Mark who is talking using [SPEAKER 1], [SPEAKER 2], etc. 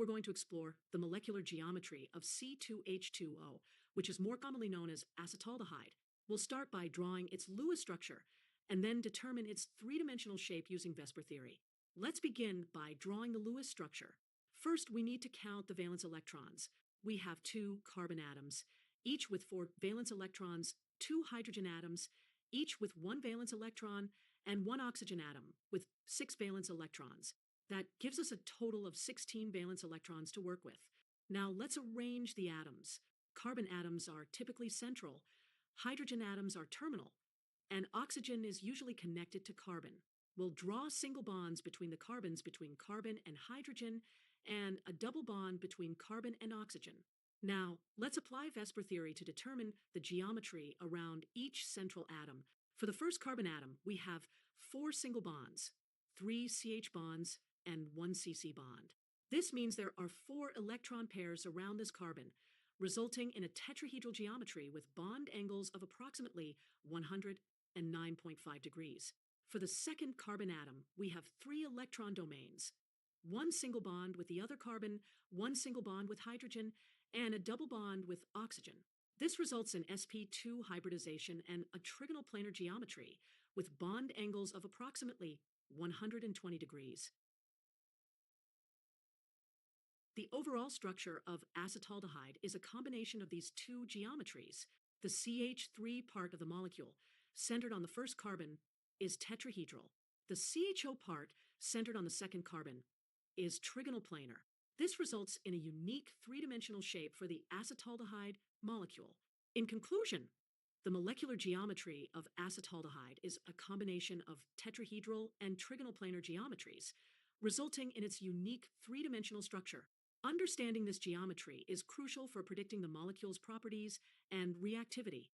[SPEAKER 1] we're going to explore the molecular geometry of C2H2O, which is more commonly known as acetaldehyde. We'll start by drawing its Lewis structure and then determine its three-dimensional shape using Vesper theory. Let's begin by drawing the Lewis structure. First, we need to count the valence electrons. We have 2 carbon atoms, each with 4 valence electrons, 2 hydrogen atoms, each with 1 valence electron, and 1 oxygen atom with 6 valence electrons. That gives us a total of 16 valence electrons to work with. Now let's arrange the atoms. Carbon atoms are typically central, hydrogen atoms are terminal, and oxygen is usually connected to carbon. We'll draw single bonds between the carbons between carbon and hydrogen, and a double bond between carbon and oxygen. Now, let's apply Vesper theory to determine the geometry around each central atom. For the first carbon atom, we have 4 single bonds, 3 CH bonds, and 1 CC bond. This means there are 4 electron pairs around this carbon, resulting in a tetrahedral geometry with bond angles of approximately 109.5 degrees. For the second carbon atom, we have 3 electron domains, 1 single bond with the other carbon, 1 single bond with hydrogen, and a double bond with oxygen. This results in sp2 hybridization and a trigonal planar geometry with bond angles of approximately 120 degrees. The overall structure of acetaldehyde is a combination of these 2 geometries. The CH3 part of the molecule, centered on the first carbon, is tetrahedral. The CHO part, centered on the second carbon, is trigonal planar. This results in a unique 3-dimensional shape for the acetaldehyde molecule. In conclusion, the molecular geometry of acetaldehyde is a combination of tetrahedral and trigonal planar geometries, resulting in its unique 3-dimensional structure. Understanding this geometry is crucial for predicting the molecule's properties and reactivity.